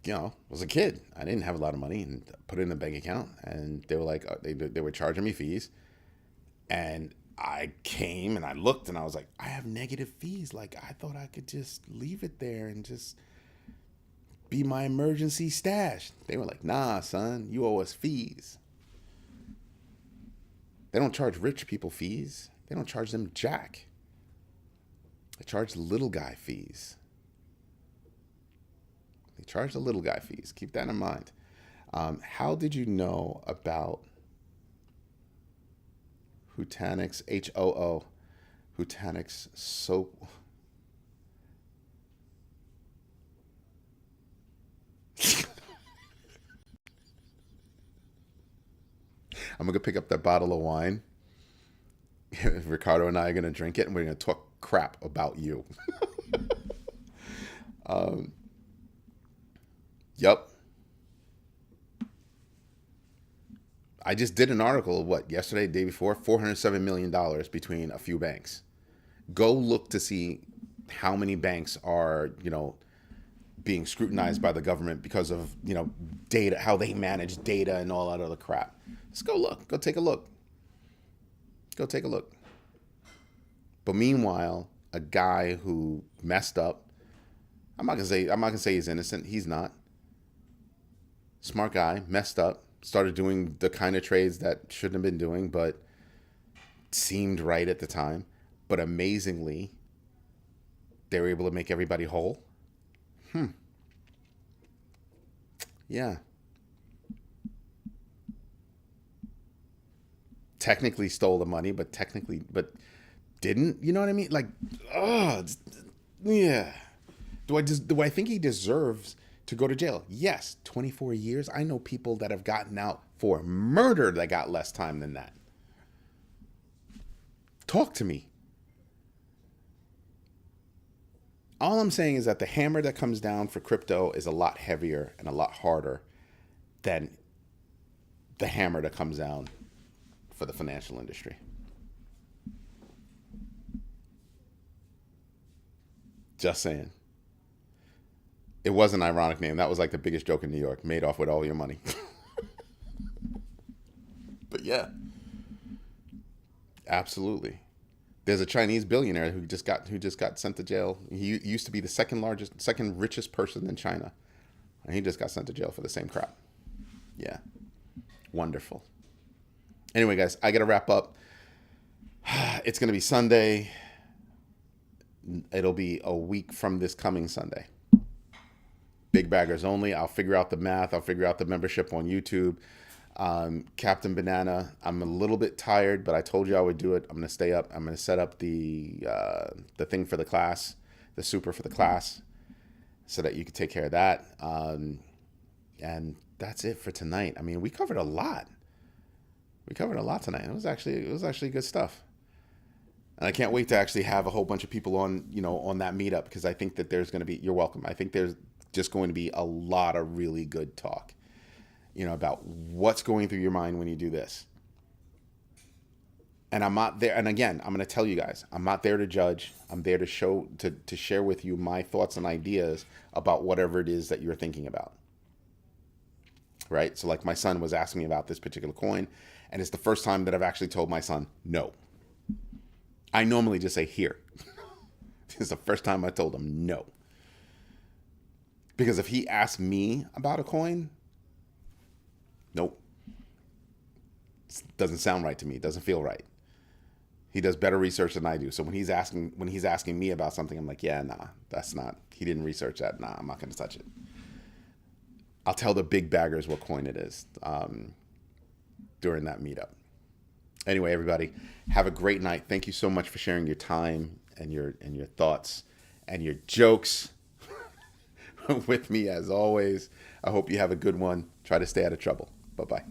I was a kid. I didn't have a lot of money and put it in a bank account. And they were like, they were charging me fees. And I came and I looked and I was like, I have negative fees. Like, I thought I could just leave it there and just be my emergency stash. They were like, nah, son, you owe us fees. They don't charge rich people fees. They don't charge them jack. They charge little guy fees. They charge the little guy fees. Keep that in mind. How did you know about Hutanix, HOO, Hutanix soap? I'm going to pick up that bottle of wine. Ricardo and I are going to drink it, and we're going to talk crap about you. Yep. I just did an article, yesterday, day before, $407 million between a few banks. Go look to see how many banks are, being scrutinized by the government because of, data, how they manage data and all that other crap. Just go look. Go take a look. Go take a look. But meanwhile, a guy who messed up, I'm not gonna say he's innocent. He's not. Smart guy, messed up, started doing the kind of trades that shouldn't have been doing, but seemed right at the time. But amazingly, they were able to make everybody whole. Yeah. Technically stole the money, but didn't. You know what I mean? Like, oh, yeah. Do I think he deserves to go to jail? Yes, 24 years. I know people that have gotten out for murder that got less time than that. Talk to me. All I'm saying is that the hammer that comes down for crypto is a lot heavier and a lot harder than the hammer that comes down for the financial industry. Just saying. It was an ironic name. That was like the biggest joke in New York. Made off with all your money. But yeah, absolutely. There's a Chinese billionaire who just got sent to jail. He used to be the second richest person in China, and he just got sent to jail for the same crap. Yeah, wonderful. Anyway, guys, I gotta wrap up. It's gonna be Sunday. It'll be a week from this coming Sunday. Big baggers only. I'll figure out the math. I'll figure out the membership on YouTube. Captain Banana, I'm a little bit tired, but I told you I would do it. I'm going to stay up. I'm going to set up the thing for the class, the super for the class, so that you can take care of that. And that's it for tonight. I mean, we covered a lot. We covered a lot tonight. It was actually good stuff. And I can't wait to actually have a whole bunch of people on that meetup, because I think that there's going to be, you're welcome. I think there's just going to be a lot of really good talk, about what's going through your mind when you do this. And I'm not there. And again, I'm going to tell you guys, I'm not there to judge. I'm there to to share with you my thoughts and ideas about whatever it is that you're thinking about. Right? So like my son was asking me about this particular coin, and it's the first time that I've actually told my son, no. I normally just say here. This is the first time I told him no. Because if he asked me about a coin, nope. It doesn't sound right to me. It doesn't feel right. He does better research than I do. So when he's asking me about something, I'm like, yeah, nah, that's not. He didn't research that. Nah, I'm not going to touch it. I'll tell the big baggers what coin it is during that meetup. Anyway, everybody, have a great night. Thank you so much for sharing your time and your thoughts and your jokes with me as always. I hope you have a good one. Try to stay out of trouble. Bye-bye.